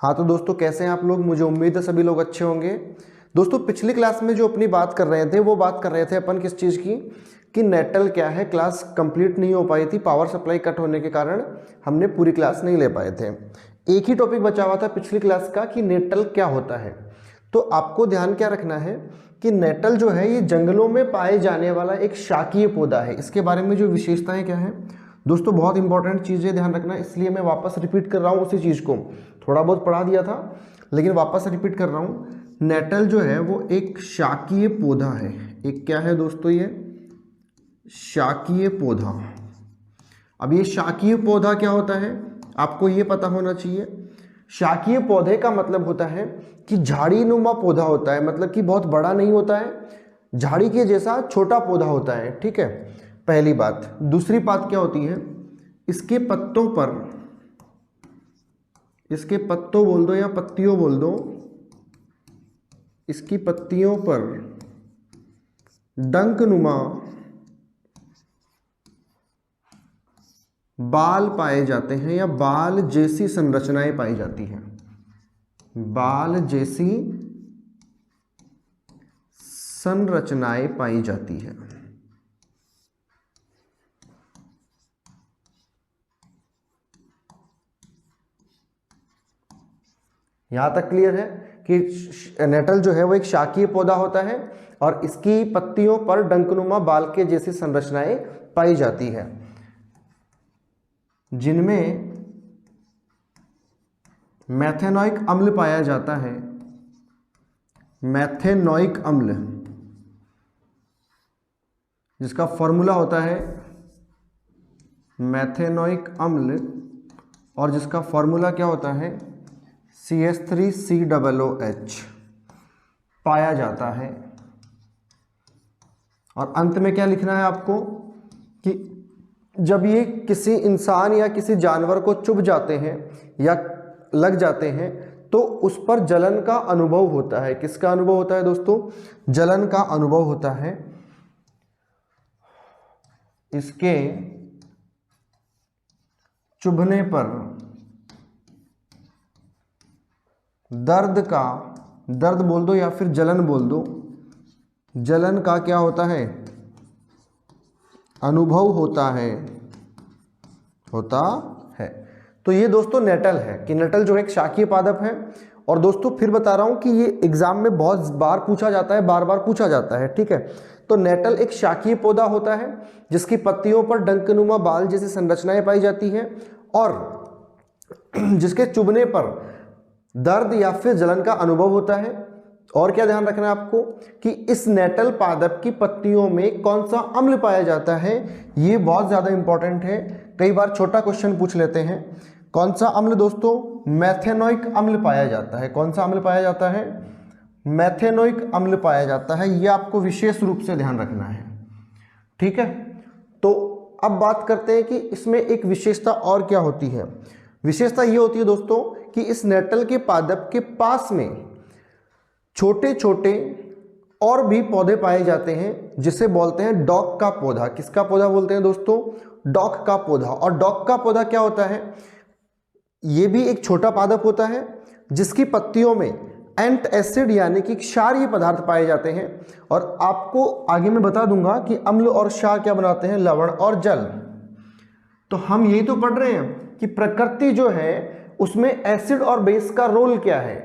हाँ तो दोस्तों कैसे हैं आप लोग। मुझे उम्मीद है सभी लोग अच्छे होंगे। दोस्तों पिछली क्लास में जो अपनी बात कर रहे थे वो बात कर रहे थे अपन किस चीज़ की कि नेटल क्या है। क्लास कंप्लीट नहीं हो पाई थी, पावर सप्लाई कट होने के कारण हमने पूरी क्लास नहीं ले पाए थे। एक ही टॉपिक बचा हुआ था पिछली क्लास का कि नेटल क्या होता है। तो आपको ध्यान क्या रखना है कि नेटल जो है ये जंगलों में पाए जाने वाला एक शाकीय पौधा है। इसके बारे में जो विशेषताएं क्या है दोस्तों, बहुत इंपॉर्टेंट चीज़ें ध्यान रखना, इसलिए मैं वापस रिपीट कर रहा हूँ उसी चीज़ को। थोड़ा बहुत पढ़ा दिया था लेकिन वापस रिपीट कर रहा हूँ। नेटल जो है वो एक शाकीय पौधा है। एक क्या है दोस्तों, ये शाकीय पौधा। अब ये शाकीय पौधा क्या होता है आपको ये पता होना चाहिए। शाकीय पौधे का मतलब होता है कि झाड़ी नुमा पौधा होता है, मतलब कि बहुत बड़ा नहीं होता है, झाड़ी के जैसा छोटा पौधा होता है। ठीक है, पहली बात। दूसरी बात क्या होती है, इसके पत्तों पर, इसके पत्तों बोल दो या पत्तियों बोल दो, इसकी पत्तियों पर डंकनुमा बाल पाए जाते हैं या बाल जैसी संरचनाएं पाई जाती हैं। बाल जैसी संरचनाएं पाई जाती है। यहां तक क्लियर है कि नेटल जो है वो एक शाकीय पौधा होता है और इसकी पत्तियों पर डंकनुमा बाल के जैसी संरचनाएं पाई जाती है, जिनमें मैथेनोइक अम्ल पाया जाता है। मैथेनोइक अम्ल, जिसका फॉर्मूला होता है मैथेनोइक अम्ल, और जिसका फॉर्मूला क्या होता है CH3COOH पाया जाता है। और अंत में क्या लिखना है आपको कि जब ये किसी इंसान या किसी जानवर को चुभ जाते हैं या लग जाते हैं तो उस पर जलन का अनुभव होता है। किसका अनुभव होता है दोस्तों? जलन का अनुभव होता है। इसके चुभने पर दर्द बोल दो या फिर जलन बोल दो, जलन का क्या होता है? अनुभव होता है। तो ये दोस्तों नेटल है कि नेटल जो एक शाकीय पादप है। और दोस्तों फिर बता रहा हूं कि ये एग्जाम में बहुत बार पूछा जाता है, बार बार पूछा जाता है। ठीक है, तो नेटल एक शाकीय पौधा होता है जिसकी पत्तियों पर डंकनुमा बाल जैसी संरचनाएं पाई जाती है और जिसके चुभने पर दर्द या फिर जलन का अनुभव होता है। और क्या ध्यान रखना है आपको कि इस नेटल पादप की पत्तियों में कौन सा अम्ल पाया जाता है, ये बहुत ज्यादा इंपॉर्टेंट है। कई बार छोटा क्वेश्चन पूछ लेते हैं। कौन सा अम्ल दोस्तों? मैथेनोइक अम्ल पाया जाता है। कौन सा अम्ल पाया जाता है? मैथेनोइक अम्ल पाया जाता है। ये आपको विशेष रूप से ध्यान रखना है। ठीक है, तो अब बात करते हैं कि इसमें एक विशेषता और क्या होती है। विशेषता ये होती है दोस्तों कि इस नेटल के पादप के पास में छोटे छोटे और भी पौधे पाए जाते हैं जिसे बोलते हैं डॉग का पौधा। किसका पौधा बोलते हैं दोस्तों? डॉग का पौधा। और डॉग का पौधा क्या होता है? यह भी एक छोटा पादप होता है जिसकी पत्तियों में एंट एसिड यानी कि क्षारीय पदार्थ पाए जाते हैं। और आपको आगे मैं बता दूंगा कि अम्ल और क्षार क्या बनाते हैं, लवण और जल। तो हम यही तो पढ़ रहे हैं कि प्रकृति जो है उसमें एसिड और बेस का रोल क्या है।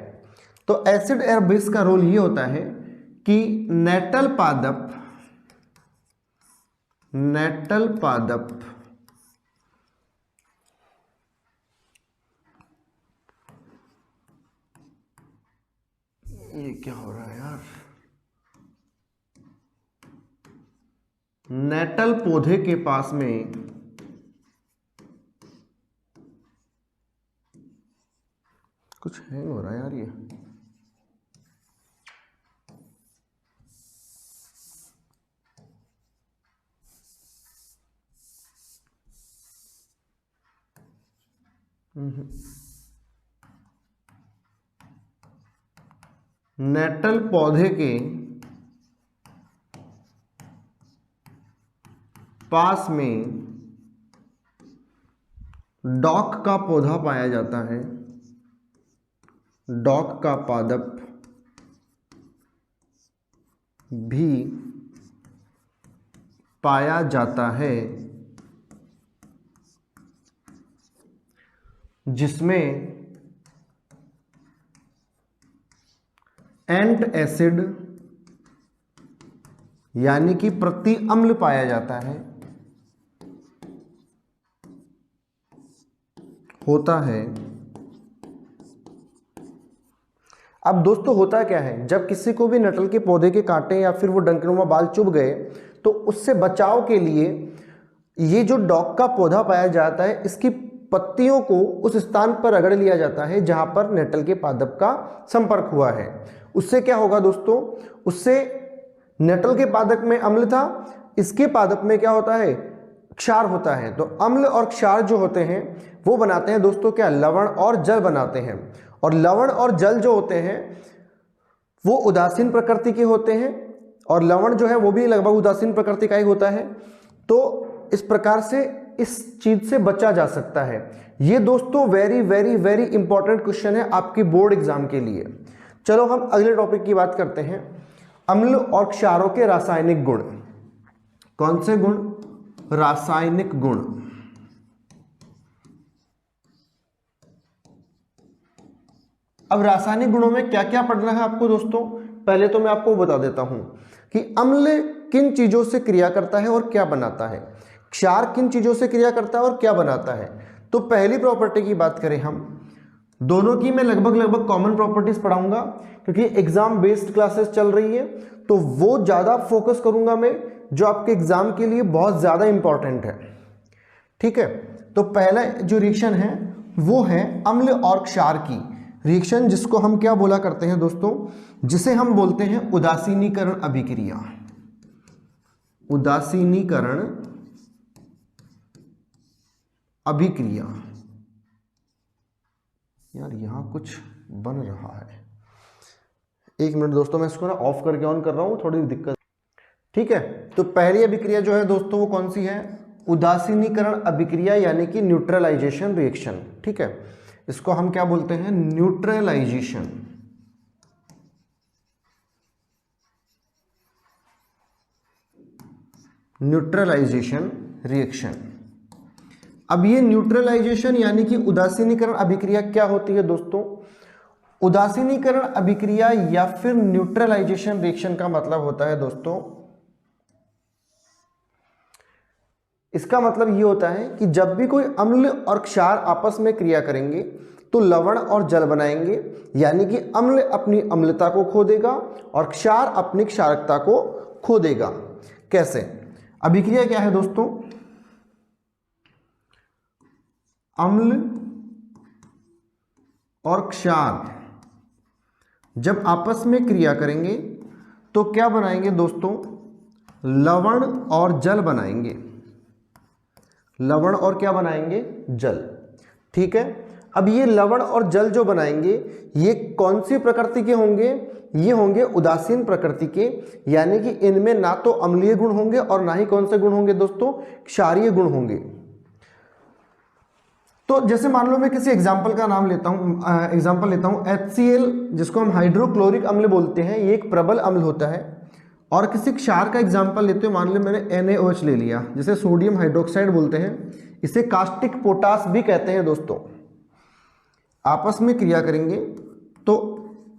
तो एसिड और बेस का रोल ये होता है कि नेटल पादप ये क्या हो रहा है यार? नेटल पौधे के पास में कुछ हैंग हो रहा है यार ये। नेटल पौधे के पास में डॉग का पौधा पाया जाता है। डॉक का पादप भी पाया जाता है जिसमें एंट एसिड यानी कि प्रति अम्ल पाया जाता है, होता है। अब दोस्तों होता क्या है, जब किसी को भी नटल के पौधे के कांटे या फिर वो डंकनुमा बाल चुभ गए तो उससे बचाव के लिए ये जो डॉक का पौधा पाया जाता है, इसकी पत्तियों को उस स्थान पर रगड़ लिया जाता है जहां पर नेटल के पादप का संपर्क हुआ है। उससे क्या होगा दोस्तों, उससे नेटल के पादप में अम्ल था, इसके पादप में क्या होता है, क्षार होता है। तो अम्ल और क्षार जो होते हैं वो बनाते हैं दोस्तों क्या, लवण और जल बनाते हैं। और लवण और जल जो होते हैं वो उदासीन प्रकृति के होते हैं और लवण जो है वो भी लगभग उदासीन प्रकृति का ही होता है। तो इस प्रकार से इस चीज से बचा जा सकता है। ये दोस्तों very very very important question है आपकी बोर्ड एग्जाम के लिए। चलो हम अगले टॉपिक की बात करते हैं, अम्ल और क्षारों के रासायनिक गुण। कौन से गुण, रासायनिक गुण। अब रासायनिक गुणों में क्या क्या पढ़ना है आपको दोस्तों, पहले तो मैं आपको बता देता हूं कि अम्ल किन चीजों से क्रिया करता है और क्या बनाता है, क्षार किन चीजों से क्रिया करता है और क्या बनाता है। तो पहली प्रॉपर्टी की बात करें हम, दोनों की मैं लगभग कॉमन प्रॉपर्टीज पढ़ाऊंगा क्योंकि एग्जाम बेस्ड क्लासेस चल रही है, तो वो ज्यादा फोकस करूंगा मैं जो आपके एग्जाम के लिए बहुत ज्यादा इंपॉर्टेंट है। ठीक है, तो पहला जो रिएक्शन है वो है अम्ल और क्षार की रिएक्शन, जिसको हम क्या बोला करते हैं दोस्तों, जिसे हम बोलते हैं उदासीनीकरण अभिक्रिया। उदासीनीकरण अभिक्रिया। यार यहां कुछ बन रहा है, एक मिनट दोस्तों, मैं इसको ना ऑफ करके ऑन कर रहा हूं, थोड़ी दिक्कत। ठीक है, तो पहली अभिक्रिया जो है दोस्तों वो कौन सी है, उदासीनीकरण अभिक्रिया यानी कि न्यूट्रलाइजेशन रिएक्शन। ठीक है, इसको हम क्या बोलते हैं, न्यूट्रलाइजेशन। Neutralisation reaction. अब ये न्यूट्रलाइजेशन यानी कि उदासीनीकरण अभिक्रिया क्या होती है दोस्तों, उदासीनीकरण अभिक्रिया या फिर न्यूट्रलाइजेशन रिएक्शन का मतलब होता है दोस्तों, इसका मतलब ये होता है कि जब भी कोई अम्ल और क्षार आपस में क्रिया करेंगे तो लवण और जल बनाएंगे, यानी कि अम्ल अपनी अम्लता को खो देगा और क्षार अपनी क्षारकता को खो देगा। कैसे, अभिक्रिया क्या है दोस्तों, अम्ल और क्षार जब आपस में क्रिया करेंगे तो क्या बनाएंगे दोस्तों, लवण और जल बनाएंगे। लवण और क्या बनाएंगे, जल। ठीक है, अब ये लवण और जल जो बनाएंगे ये कौन सी प्रकृति के होंगे, ये होंगे उदासीन प्रकृति के, यानी कि इनमें ना तो अम्लीय गुण होंगे और ना ही कौन से गुण होंगे दोस्तों, क्षारीय गुण होंगे। तो जैसे मान लो मैं किसी एग्जाम्पल का नाम लेता हूं, एग्जाम्पल लेता हूं HCl, जिसको हम हाइड्रोक्लोरिक अम्ल बोलते हैं, ये एक प्रबल अम्ल होता है। और किसी क्षार का एग्जाम्पल लेते हो, मान लो मैंने NaOH ले लिया, जिसे सोडियम हाइड्रोक्साइड बोलते हैं, इसे कास्टिक पोटास भी कहते हैं दोस्तों। आपस में क्रिया करेंगे तो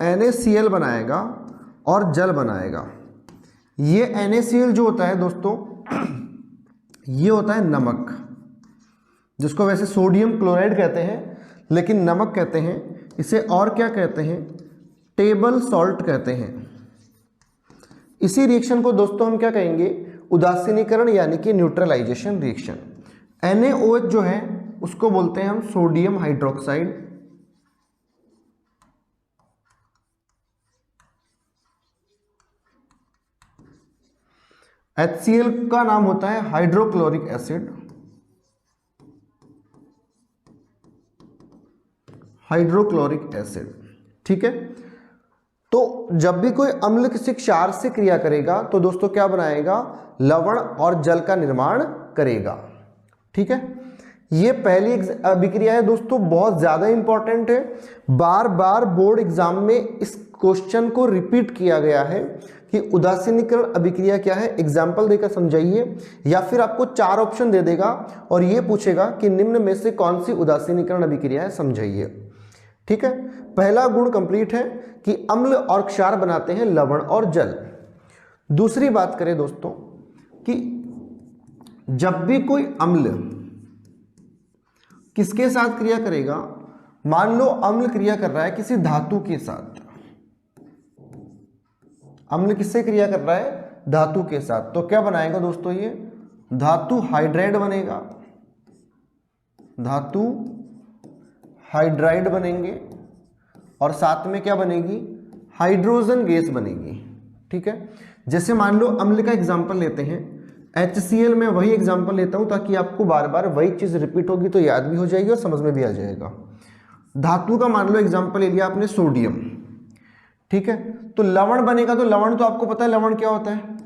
NaCl बनाएगा और जल बनाएगा। ये NaCl जो होता है दोस्तों ये होता है नमक, जिसको वैसे सोडियम क्लोराइड कहते हैं लेकिन नमक कहते हैं इसे, और क्या कहते हैं, टेबल सॉल्ट कहते हैं। इसी रिएक्शन को दोस्तों हम क्या कहेंगे, उदासीनीकरण यानी कि न्यूट्रलाइजेशन रिएक्शन। NaOH जो है उसको बोलते हैं हम सोडियम हाइड्रोक्साइड, HCl का नाम होता है हाइड्रोक्लोरिक एसिड, हाइड्रोक्लोरिक एसिड। ठीक है, तो जब भी कोई अम्ल किसी क्षार से क्रिया करेगा तो दोस्तों क्या बनाएगा, लवण और जल का निर्माण करेगा। ठीक है, ये पहली अभिक्रिया है दोस्तों, बहुत ज़्यादा इंपॉर्टेंट है। बार बार बोर्ड एग्जाम में इस क्वेश्चन को रिपीट किया गया है कि उदासीनीकरण अभिक्रिया क्या है, एग्जाम्पल देकर समझाइए, या फिर आपको 4 ऑप्शन दे देगा और ये पूछेगा कि निम्न में से कौन सी उदासीनीकरण अभिक्रिया है, समझाइए। ठीक है, पहला गुण कंप्लीट है कि अम्ल और क्षार बनाते हैं लवण और जल। दूसरी बात करें दोस्तों कि जब भी कोई अम्ल किसके साथ क्रिया करेगा, मान लो अम्ल क्रिया कर रहा है किसी धातु के साथ, अम्ल किससे क्रिया कर रहा है, धातु के साथ, तो क्या बनाएगा दोस्तों, ये धातु हाइड्राइड बनेगा, धातु हाइड्राइड बनेंगे और साथ में क्या बनेगी, हाइड्रोजन गैस बनेगी। ठीक है, जैसे मान लो अम्ल का एग्जांपल लेते हैं, HCl में वही एग्जांपल लेता हूं ताकि आपको बार बार वही चीज रिपीट होगी तो याद भी हो जाएगी और समझ में भी आ जाएगा। धातु का मान लो एग्जांपल ले लिया आपने सोडियम। ठीक है, तो लवण बनेगा, तो लवण तो आपको पता है लवण क्या होता है,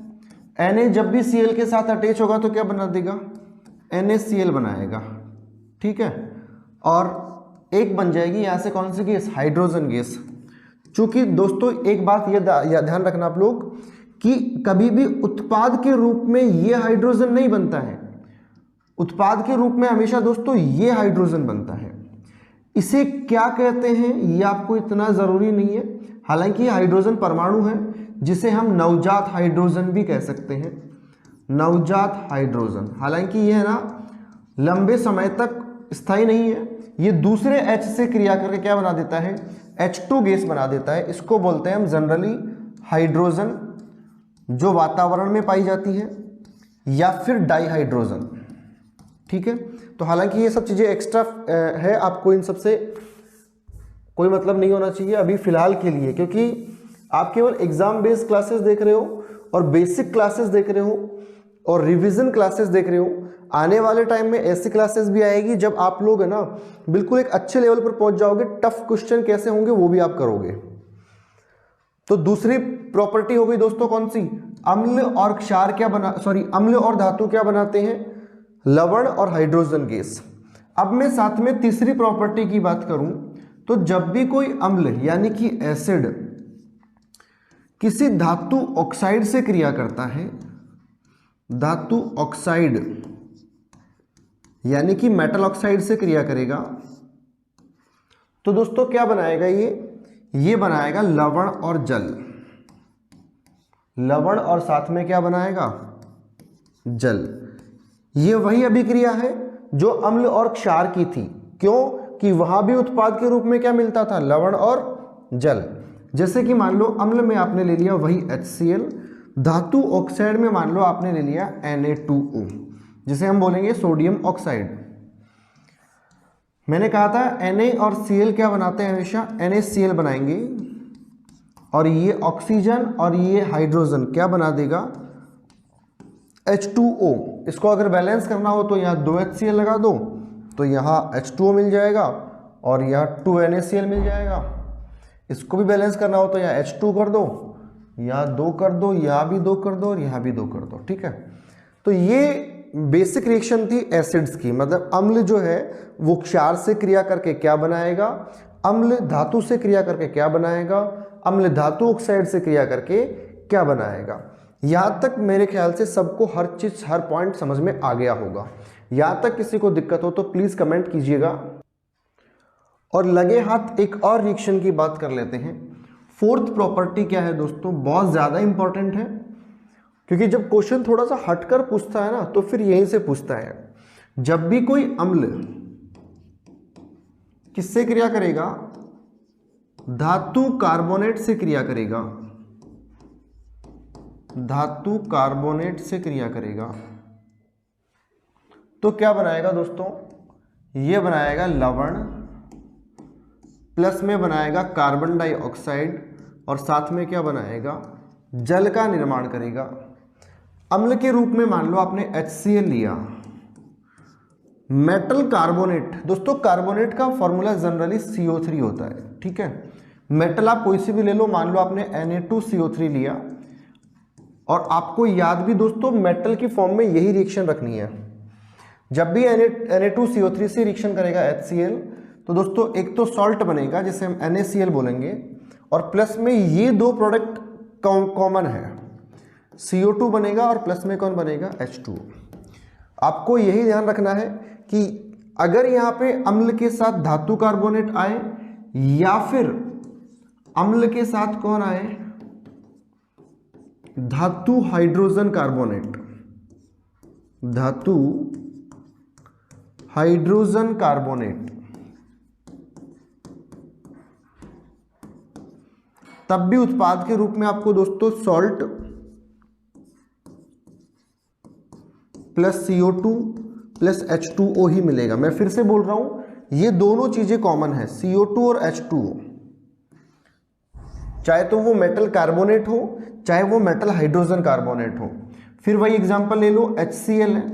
Na जब भी Cl के साथ अटैच होगा तो क्या बना देगा, NaCl बनाएगा। ठीक है, और एक बन जाएगी यहां से कौन सी गैस, हाइड्रोजन गैस। चूंकि दोस्तों एक बात ये ध्यान रखना आप लोग कि कभी भी उत्पाद के रूप में ये हाइड्रोजन नहीं बनता है, उत्पाद के रूप में हमेशा दोस्तों ये हाइड्रोजन बनता है। इसे क्या कहते हैं ये आपको इतना जरूरी नहीं है, हालांकि ये हाइड्रोजन परमाणु है जिसे हम नवजात हाइड्रोजन भी कह सकते हैं, नवजात हाइड्रोजन। हालांकि ये है ना लंबे समय तक स्थायी नहीं है, ये दूसरे H से क्रिया करके क्या बना देता है, H2 गैस बना देता है। इसको बोलते हैं हम जनरली हाइड्रोजन, जो वातावरण में पाई जाती है, या फिर डाइहाइड्रोजन। ठीक है, तो हालांकि ये सब चीज़ें एक्स्ट्रा है, आपको इन सब से कोई मतलब नहीं होना चाहिए अभी फिलहाल के लिए, क्योंकि आप केवल एग्जाम बेस्ड क्लासेस देख रहे हो और बेसिक क्लासेस देख रहे हो और रिवीजन क्लासेस देख रहे हो। आने वाले टाइम में ऐसी क्लासेस भी आएगी जब आप लोग है ना बिल्कुल एक अच्छे लेवल पर पहुंच जाओगे, टफ क्वेश्चन कैसे होंगे वो भी आप करोगे। तो दूसरी प्रॉपर्टी हो गई दोस्तों कौन सी, अम्ल और क्षार क्या बना, सॉरी अम्ल और धातु क्या बनाते हैं, लवण और हाइड्रोजन गैस। अब मैं साथ में तीसरी प्रॉपर्टी की बात करूं तो जब भी कोई अम्ल यानी कि एसिड किसी धातु ऑक्साइड से क्रिया करता है, धातु ऑक्साइड यानी कि मेटल ऑक्साइड से क्रिया करेगा, तो दोस्तों क्या बनाएगा, ये बनाएगा लवण और जल, लवण और साथ में क्या बनाएगा, जल। ये वही अभिक्रिया है जो अम्ल और क्षार की थी, क्यों कि वहां भी उत्पाद के रूप में क्या मिलता था, लवण और जल। जैसे कि मान लो अम्ल में आपने ले लिया वही HCl, धातु ऑक्साइड में मान लो आपने ले लिया Na2O, जिसे हम बोलेंगे सोडियम ऑक्साइड। मैंने कहा था Na और Cl क्या बनाते हैं, हमेशा NaCl बनाएंगे, और ये ऑक्सीजन और ये हाइड्रोजन क्या बना देगा, H2O। इसको अगर बैलेंस करना हो तो यहाँ 2 HCl लगा दो तो यहाँ H2O मिल जाएगा और यहाँ 2 NaCl मिल जाएगा। इसको भी बैलेंस करना हो तो यहाँ H2 कर दो, यहाँ 2 कर दो, यहाँ भी 2 कर दो और यहाँ भी 2 कर दो। ठीक है, तो ये बेसिक रिएक्शन थी एसिड्स की, मतलब अम्ल जो है वो क्षार से क्रिया करके क्या बनाएगा, अम्ल धातु से क्रिया करके क्या बनाएगा, अम्ल धातु ऑक्साइड से क्रिया करके क्या बनाएगा। यहाँ तक मेरे ख्याल से सबको हर चीज हर पॉइंट समझ में आ गया होगा। यहाँ तक किसी को दिक्कत हो तो प्लीज कमेंट कीजिएगा। और लगे हाथ एक और रिएक्शन की बात कर लेते हैं। फोर्थ प्रॉपर्टी क्या है दोस्तों, बहुत ज़्यादा इंपॉर्टेंट है, क्योंकि जब क्वेश्चन थोड़ा सा हटकर पूछता है ना तो फिर यहीं से पूछता है। जब भी कोई अम्ल किससे क्रिया करेगा, धातु कार्बोनेट से क्रिया करेगा, धातु कार्बोनेट से क्रिया करेगा, तो क्या बनाएगा दोस्तों, ये बनाएगा लवण, प्लस में बनाएगा कार्बन डाइऑक्साइड और साथ में क्या बनाएगा, जल का निर्माण करेगा। अम्ल के रूप में मान लो आपने HCl लिया, मेटल कार्बोनेट, दोस्तों कार्बोनेट का फॉर्मूला जनरली CO3 होता है। ठीक है, मेटल आप कोई सी भी ले लो, मान लो आपने Na2CO3 लिया, और आपको याद भी दोस्तों मेटल की फॉर्म में यही रिएक्शन रखनी है। जब भी Na2CO3 से रिएक्शन करेगा HCl, तो दोस्तों एक तो सॉल्ट बनेगा जिसे हम NaCl बोलेंगे, और प्लस में ये दो प्रोडक्ट कॉमन है, CO2 बनेगा और प्लस में कौन बनेगा, H2O। आपको यही ध्यान रखना है कि अगर यहाँ पे अम्ल के साथ धातु कार्बोनेट आए या फिर अम्ल के साथ कौन आए, धातु हाइड्रोजन कार्बोनेट, धातु हाइड्रोजन कार्बोनेट, तब भी उत्पाद के रूप में आपको दोस्तों salt plus CO2 plus H2O ही मिलेगा। मैं फिर से बोल रहा हूं, ये दोनों चीजें कॉमन है, CO2 और H2O, चाहे तो वो मेटल कार्बोनेट हो चाहे वो मेटल हाइड्रोजन कार्बोनेट हो। फिर वही एग्जांपल ले लो, HCl है,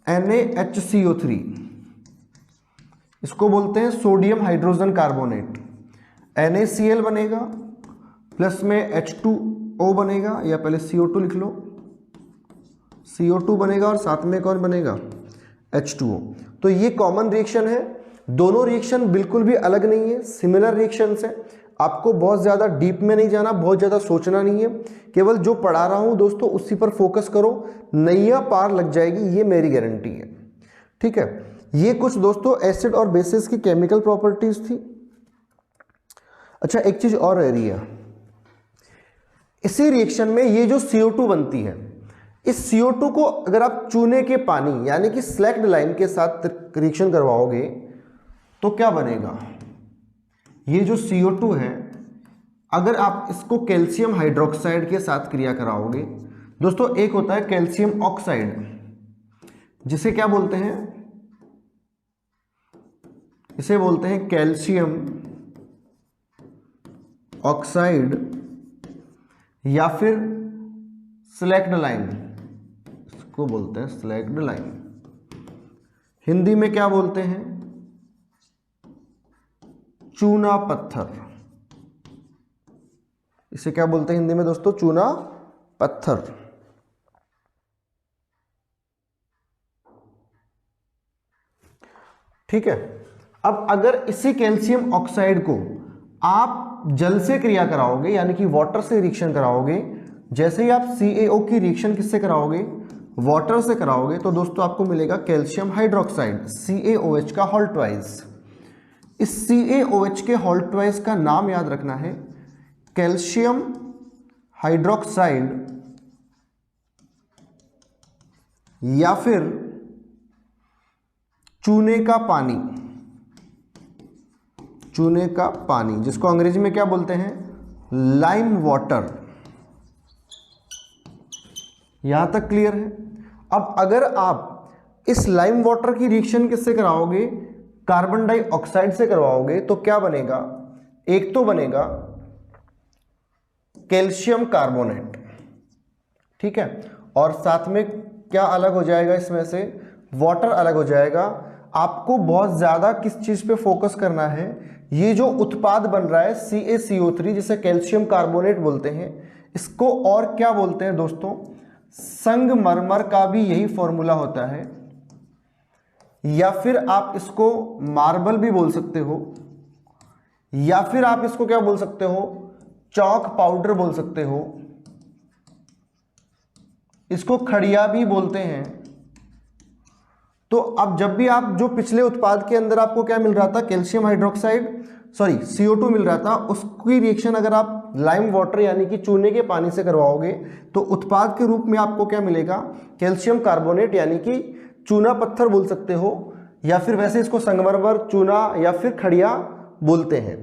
NaHCO3, इसको बोलते हैं सोडियम हाइड्रोजन कार्बोनेट। NaCl बनेगा प्लस में H2O बनेगा, या पहले CO2 लिख लो, CO2 बनेगा और साथ में कौन बनेगा, H2O। तो ये कॉमन रिएक्शन है, दोनों रिएक्शन बिल्कुल भी अलग नहीं है, सिमिलर रिएक्शन है। आपको बहुत ज़्यादा डीप में नहीं जाना, बहुत ज़्यादा सोचना नहीं है, केवल जो पढ़ा रहा हूँ दोस्तों उसी पर फोकस करो, नैया पार लग जाएगी, ये मेरी गारंटी है। ठीक है, ये कुछ दोस्तों एसिड और बेसिस की केमिकल प्रॉपर्टीज थी। अच्छा, एक चीज और रह रही है, इसी रिएक्शन में ये जो CO2 बनती है, इस CO2 को अगर आप चूने के पानी यानी कि स्लैक्ड लाइम के साथ रिएक्शन करवाओगे तो क्या बनेगा, ये जो CO2 है अगर आप इसको कैल्शियम हाइड्रोक्साइड के साथ क्रिया कराओगे दोस्तों, एक होता है कैल्शियम ऑक्साइड, जिसे क्या बोलते हैं, इसे बोलते हैं कैल्शियम ऑक्साइड या फिर स्लैक्ड लाइम, इसको बोलते हैं स्लैक्ड लाइम। हिंदी में क्या बोलते हैं, चूना पत्थर, इसे क्या बोलते हैं हिंदी में दोस्तों, चूना पत्थर। ठीक है, अब अगर इसी कैल्शियम ऑक्साइड को आप जल से क्रिया कराओगे यानी कि वाटर से रिएक्शन कराओगे, जैसे ही आप CaO की रिएक्शन किससे कराओगे, वाटर से कराओगे, तो दोस्तों आपको मिलेगा कैल्शियम हाइड्रोक्साइड, CaOH का होल्टवाइज। इस CaOH के होल्टवाइज का नाम याद रखना है, कैल्शियम हाइड्रोक्साइड या फिर चूने का पानी, चूने का पानी, जिसको अंग्रेजी में क्या बोलते हैं, लाइम वाटर। यहां तक क्लियर है। अब अगर आप इस लाइम वाटर की रिएक्शन किससे कराओगे, कार्बन डाइऑक्साइड से करवाओगे, तो क्या बनेगा, एक तो बनेगा कैल्शियम कार्बोनेट, ठीक है, और साथ में क्या अलग हो जाएगा, इसमें से वाटर अलग हो जाएगा। आपको बहुत ज्यादा किस चीज पे फोकस करना है, ये जो उत्पाद बन रहा है CaCO3 जिसे कैल्शियम कार्बोनेट बोलते हैं, इसको और क्या बोलते हैं दोस्तों, संगमरमर का भी यही फॉर्मूला होता है, या फिर आप इसको मार्बल भी बोल सकते हो, या फिर आप इसको क्या बोल सकते हो, चौक पाउडर बोल सकते हो, इसको खड़िया भी बोलते हैं। तो अब जब भी आप जो पिछले उत्पाद के अंदर आपको क्या मिल रहा था, कैल्शियम हाइड्रोक्साइड सॉरी CO2 मिल रहा था, उसकी रिएक्शन अगर आप लाइम वाटर यानी कि चूने के पानी से करवाओगे तो उत्पाद के रूप में आपको क्या मिलेगा, कैल्शियम कार्बोनेट यानी कि चूना पत्थर बोल सकते हो, या फिर वैसे इसको संगमरमर, चूना या फिर खड़िया बोलते हैं।